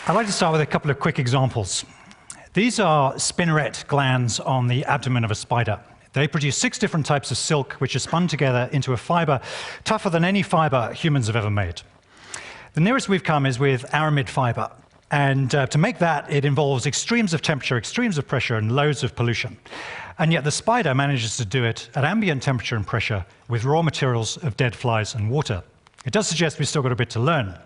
I'd like to start with a couple of quick examples. These are spinneret glands on the abdomen of a spider. They produce 6 different types of silk, which are spun together into a fiber tougher than any fiber humans have ever made. The nearest we've come is with aramid fiber. And to make that, it involves extremes of temperature, extremes of pressure, and loads of pollution. And yet the spider manages to do it at ambient temperature and pressure with raw materials of dead flies and water. It does suggest we've still got a bit to learn.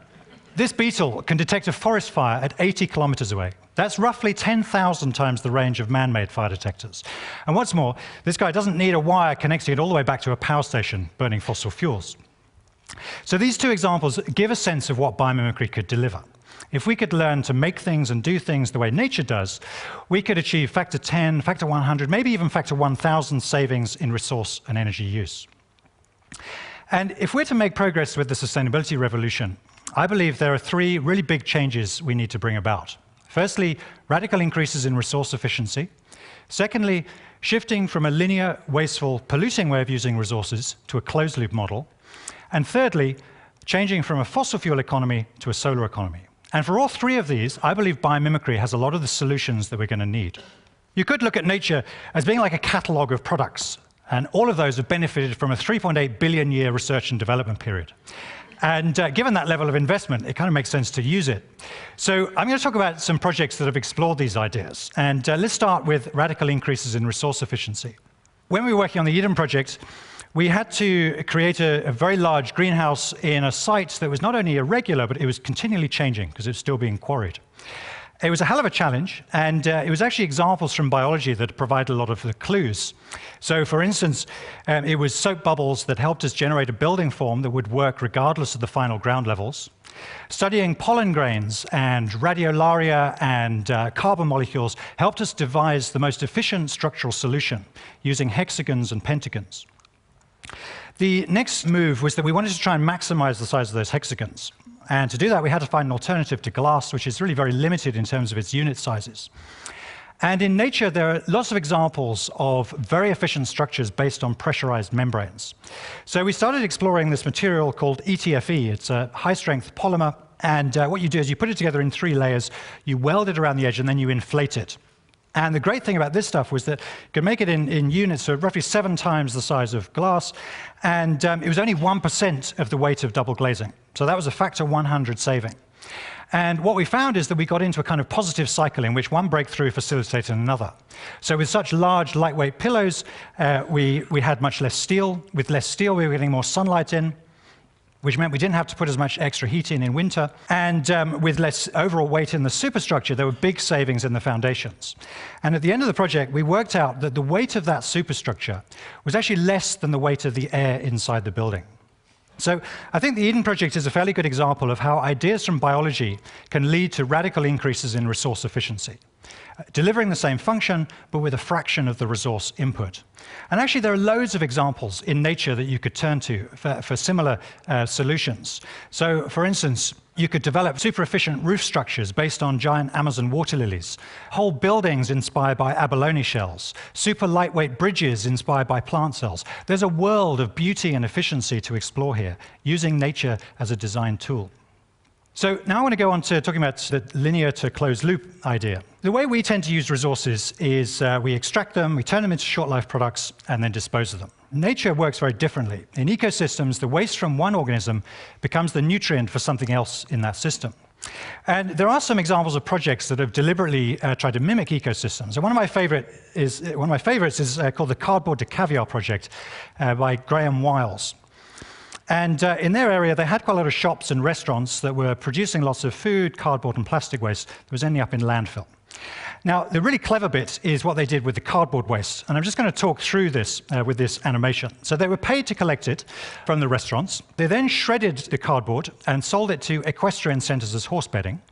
This beetle can detect a forest fire at 80 kilometers away. That's roughly 10,000 times the range of man-made fire detectors. And what's more, this guy doesn't need a wire connecting it all the way back to a power station burning fossil fuels. So these 2 examples give a sense of what biomimicry could deliver. If we could learn to make things and do things the way nature does, we could achieve factor 10, factor 100, maybe even factor 1,000 savings in resource and energy use. And if we're to make progress with the sustainability revolution, I believe there are 3 really big changes we need to bring about. Firstly, radical increases in resource efficiency. Secondly, shifting from a linear, wasteful, polluting way of using resources to a closed-loop model. And thirdly, changing from a fossil fuel economy to a solar economy. And for all 3 of these, I believe biomimicry has a lot of the solutions that we're going to need. You could look at nature as being like a catalogue of products, and all of those have benefited from a 3.8 billion year research and development period. And given that level of investment, it kind of makes sense to use it. So I'm going to talk about some projects that have explored these ideas. And let's start with radical increases in resource efficiency. When we were working on the Eden project, we had to create a very large greenhouse in a site that was not only irregular, but it was continually changing because it was still being quarried. It was a hell of a challenge, and it was actually examples from biology that provide a lot of the clues. So, for instance, it was soap bubbles that helped us generate a building form that would work regardless of the final ground levels. Studying pollen grains and radiolaria and carbon molecules helped us devise the most efficient structural solution using hexagons and pentagons. The next move was that we wanted to try and maximize the size of those hexagons. And to do that, we had to find an alternative to glass, which is really very limited in terms of its unit sizes. And in nature, there are lots of examples of very efficient structures based on pressurized membranes. So we started exploring this material called ETFE. It's a high-strength polymer. And what you do is you put it together in 3 layers, you weld it around the edge, and then you inflate it. And the great thing about this stuff was that you could make it in units, so roughly 7 times the size of glass, and it was only 1% of the weight of double glazing. So that was a factor 100 saving. And what we found is that we got into a kind of positive cycle in which one breakthrough facilitated another. So with such large, lightweight pillows, we had much less steel. With less steel, we were getting more sunlight in, which meant we didn't have to put as much extra heat in winter. And with less overall weight in the superstructure, there were big savings in the foundations. And at the end of the project, we worked out that the weight of that superstructure was actually less than the weight of the air inside the building. So I think the Eden project is a fairly good example of how ideas from biology can lead to radical increases in resource efficiency, delivering the same function, but with a fraction of the resource input. And actually, there are loads of examples in nature that you could turn to for similar solutions. So, for instance, you could develop super efficient roof structures based on giant Amazon water lilies, whole buildings inspired by abalone shells, super lightweight bridges inspired by plant cells. There's a world of beauty and efficiency to explore here, using nature as a design tool. So now I want to go on to talking about the linear to closed loop idea. The way we tend to use resources is we extract them, we turn them into short-life products, and then dispose of them. Nature works very differently. In ecosystems, the waste from one organism becomes the nutrient for something else in that system. And there are some examples of projects that have deliberately tried to mimic ecosystems. And one of my favorites is called the Cardboard to Caviar project by Graham Wiles. And in their area, they had quite a lot of shops and restaurants that were producing lots of food, cardboard, and plastic waste that was ending up in landfill. Now, the really clever bit is what they did with the cardboard waste. And I'm just going to talk through this with this animation. So they were paid to collect it from the restaurants. They then shredded the cardboard and sold it to equestrian centers as horse bedding.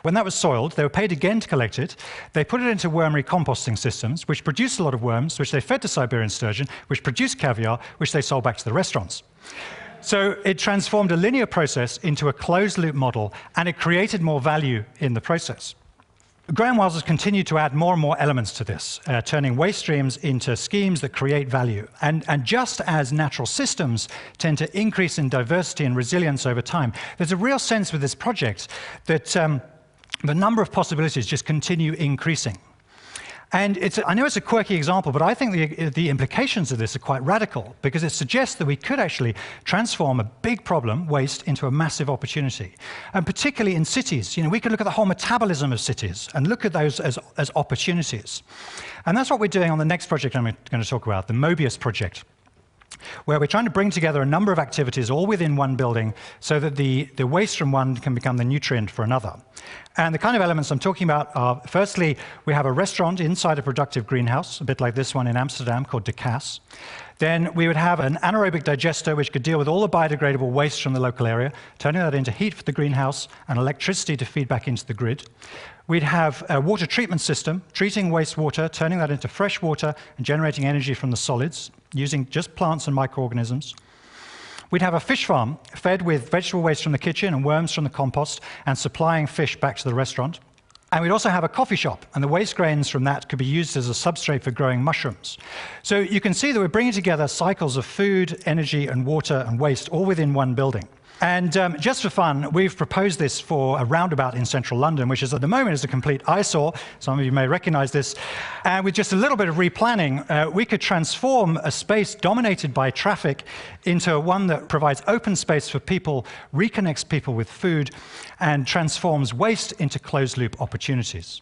When that was soiled, they were paid again to collect it. They put it into worm recomposting systems, which produced a lot of worms, which they fed to Siberian sturgeon, which produced caviar, which they sold back to the restaurants. So it transformed a linear process into a closed-loop model, and it created more value in the process. Graham Wiles has continued to add more and more elements to this, turning waste streams into schemes that create value. And just as natural systems tend to increase in diversity and resilience over time, there's a real sense with this project that the number of possibilities just continue increasing. And I know it's a quirky example, but I think the implications of this are quite radical, because it suggests that we could actually transform a big problem, waste, into a massive opportunity. And particularly in cities, we could look at the whole metabolism of cities and look at those as opportunities. And that's what we're doing on the next project I'm going to talk about, the Mobius project, where we're trying to bring together a number of activities all within one building so that the waste from one can become the nutrient for another. And the kind of elements I'm talking about are, firstly, we have a restaurant inside a productive greenhouse, a bit like this one in Amsterdam called De Cas. Then we would have an anaerobic digester which could deal with all the biodegradable waste from the local area, turning that into heat for the greenhouse and electricity to feed back into the grid. We'd have a water treatment system, treating wastewater, turning that into fresh water and generating energy from the solids, using just plants and microorganisms. We'd have a fish farm fed with vegetable waste from the kitchen and worms from the compost and supplying fish back to the restaurant. And we'd also have a coffee shop, and the waste grains from that could be used as a substrate for growing mushrooms. So you can see that we're bringing together cycles of food, energy, and water and waste all within one building. And just for fun, we've proposed this for a roundabout in central London, which is at the moment is a complete eyesore. Some of you may recognize this. And with just a little bit of replanning, we could transform a space dominated by traffic into one that provides open space for people, reconnects people with food, and transforms waste into closed-loop opportunities.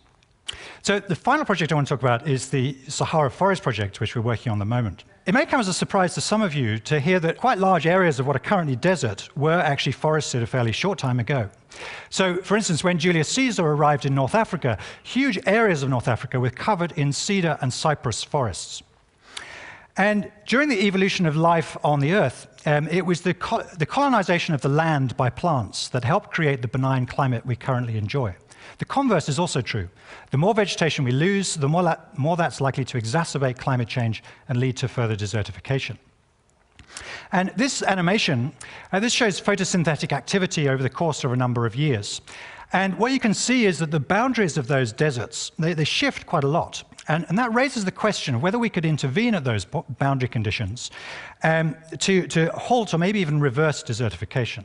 So the final project I want to talk about is the Sahara Forest project, which we're working on at the moment. It may come as a surprise to some of you to hear that quite large areas of what are currently desert were actually forested a fairly short time ago. So, for instance, when Julius Caesar arrived in North Africa, huge areas of North Africa were covered in cedar and cypress forests. And during the evolution of life on the Earth, it was the colonization of the land by plants that helped create the benign climate we currently enjoy. The converse is also true. The more vegetation we lose, the more that's likely to exacerbate climate change and lead to further desertification. And this animation, this shows photosynthetic activity over the course of a number of years. And what you can see is that the boundaries of those deserts, they shift quite a lot. And that raises the question of whether we could intervene at those boundary conditions to halt or maybe even reverse desertification.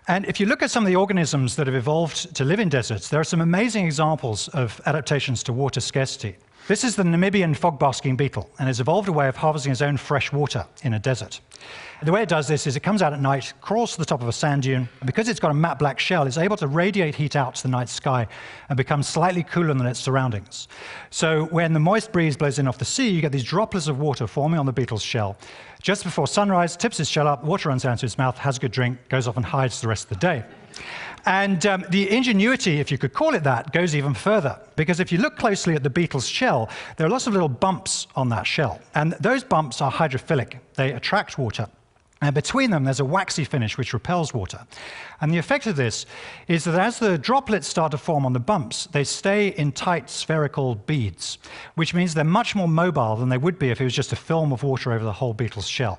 And if you look at some of the organisms that have evolved to live in deserts, there are some amazing examples of adaptations to water scarcity. This is the Namibian fog-basking beetle, and it's evolved a way of harvesting its own fresh water in a desert. The way it does this is it comes out at night, crawls to the top of a sand dune, and because it's got a matte black shell, it's able to radiate heat out to the night sky and become slightly cooler than its surroundings. So when the moist breeze blows in off the sea, you get these droplets of water forming on the beetle's shell. Just before sunrise, tips its shell up, water runs down to its mouth, has a good drink, goes off and hides the rest of the day. And the ingenuity, if you could call it that, goes even further. Because if you look closely at the beetle's shell, there are lots of little bumps on that shell. And those bumps are hydrophilic. They attract water. And between them, there's a waxy finish which repels water. And the effect of this is that as the droplets start to form on the bumps, they stay in tight spherical beads, which means they're much more mobile than they would be if it was just a film of water over the whole beetle's shell.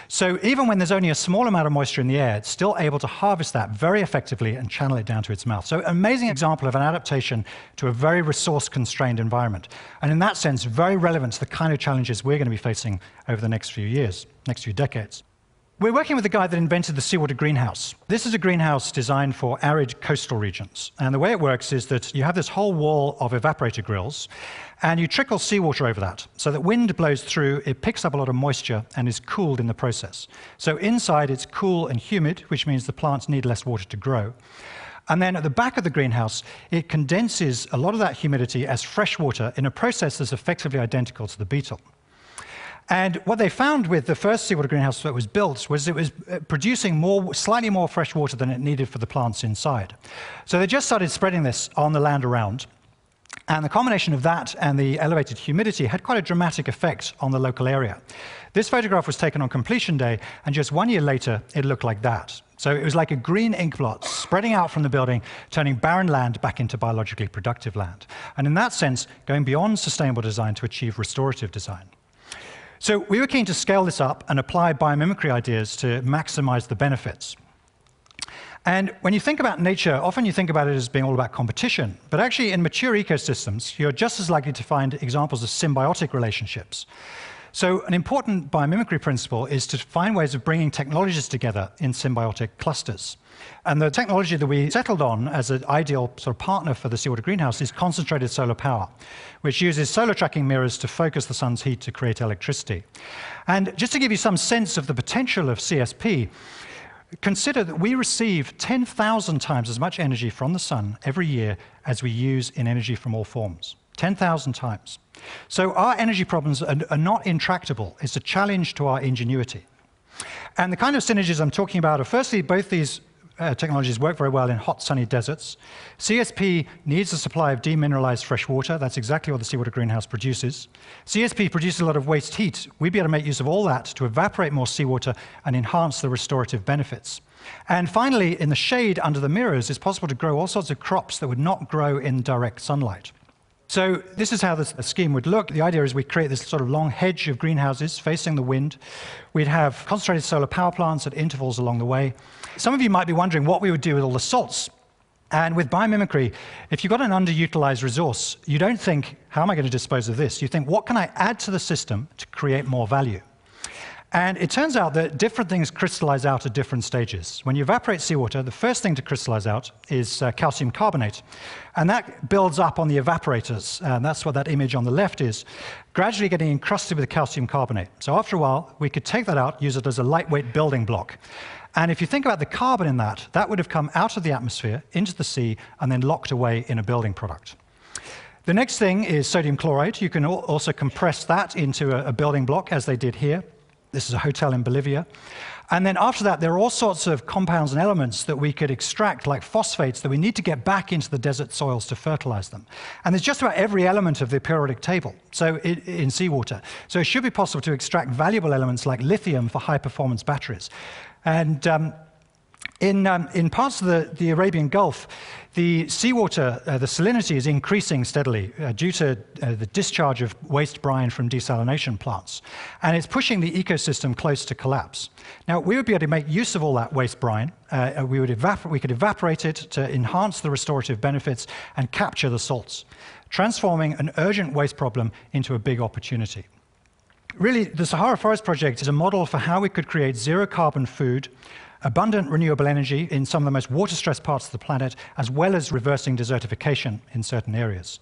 So even when there's only a small amount of moisture in the air, it's still able to harvest that very effectively and channel it down to its mouth. So an amazing example of an adaptation to a very resource-constrained environment. And in that sense, very relevant to the kind of challenges we're going to be facing over the next few years, next few decades. We're working with the guy that invented the seawater greenhouse. This is a greenhouse designed for arid coastal regions. And the way it works is that you have this whole wall of evaporator grills, and you trickle seawater over that. So that wind blows through, it picks up a lot of moisture, and is cooled in the process. So inside, it's cool and humid, which means the plants need less water to grow. And then at the back of the greenhouse, it condenses a lot of that humidity as fresh water in a process that's effectively identical to the beetle. And what they found with the first seawater greenhouse that was built was it was producing slightly more fresh water than it needed for the plants inside. So they just started spreading this on the land around. And the combination of that and the elevated humidity had quite a dramatic effect on the local area. This photograph was taken on completion day, and just 1 year later, it looked like that. So it was like a green ink blot spreading out from the building, turning barren land back into biologically productive land. And in that sense, going beyond sustainable design to achieve restorative design. So we were keen to scale this up and apply biomimicry ideas to maximize the benefits. And when you think about nature, often you think about it as being all about competition. But actually, in mature ecosystems, you're just as likely to find examples of symbiotic relationships. So an important biomimicry principle is to find ways of bringing technologies together in symbiotic clusters. And the technology that we settled on as an ideal sort of partner for the seawater greenhouse is concentrated solar power, which uses solar tracking mirrors to focus the sun's heat to create electricity. And just to give you some sense of the potential of CSP, consider that we receive 10,000 times as much energy from the sun every year as we use in energy from all forms. 10,000 times. So our energy problems are not intractable. It's a challenge to our ingenuity. And the kind of synergies I'm talking about are, firstly, both these technologies work very well in hot, sunny deserts. CSP needs a supply of demineralized fresh water. That's exactly what the seawater greenhouse produces. CSP produces a lot of waste heat. We'd be able to make use of all that to evaporate more seawater and enhance the restorative benefits. And finally, in the shade under the mirrors, it's possible to grow all sorts of crops that would not grow in direct sunlight. So this is how the scheme would look. The idea is we create this sort of long hedge of greenhouses facing the wind. We'd have concentrated solar power plants at intervals along the way. Some of you might be wondering what we would do with all the salts. And with biomimicry, if you've got an underutilized resource, you don't think, how am I going to dispose of this? You think, what can I add to the system to create more value? And it turns out that different things crystallize out at different stages. When you evaporate seawater, the first thing to crystallize out is calcium carbonate. And that builds up on the evaporators. And that's what that image on the left is, gradually getting encrusted with calcium carbonate. So after a while, we could take that out, use it as a lightweight building block. And if you think about the carbon in that, that would have come out of the atmosphere, into the sea, and then locked away in a building product. The next thing is sodium chloride. You can also compress that into a building block, as they did here. This is a hotel in Bolivia. And then after that, there are all sorts of compounds and elements that we could extract, like phosphates, that we need to get back into the desert soils to fertilize them. And there's just about every element of the periodic table in seawater. So it should be possible to extract valuable elements like lithium for high-performance batteries. And in parts of the Arabian Gulf, the seawater, the salinity is increasing steadily due to the discharge of waste brine from desalination plants. And it's pushing the ecosystem close to collapse. Now, we would be able to make use of all that waste brine. We could evaporate it to enhance the restorative benefits and capture the salts, transforming an urgent waste problem into a big opportunity. Really, the Sahara Forest Project is a model for how we could create zero-carbon food, abundant renewable energy in some of the most water-stressed parts of the planet, as well as reversing desertification in certain areas.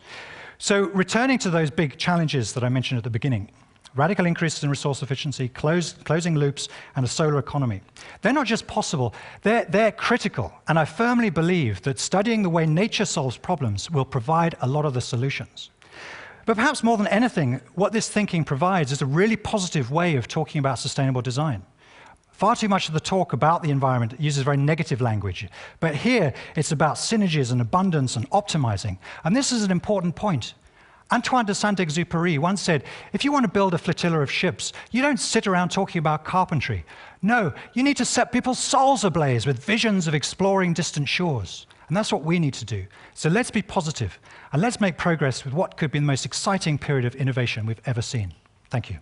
So returning to those big challenges that I mentioned at the beginning, radical increases in resource efficiency, closing loops, and a solar economy. They're not just possible, they're critical. And I firmly believe that studying the way nature solves problems will provide a lot of the solutions. But perhaps more than anything, what this thinking provides is a really positive way of talking about sustainable design. Far too much of the talk about the environment uses very negative language. But here, it's about synergies and abundance and optimizing. And this is an important point. Antoine de Saint-Exupéry once said, if you want to build a flotilla of ships, you don't sit around talking about carpentry. No, you need to set people's souls ablaze with visions of exploring distant shores. And that's what we need to do. So let's be positive, and let's make progress with what could be the most exciting period of innovation we've ever seen. Thank you.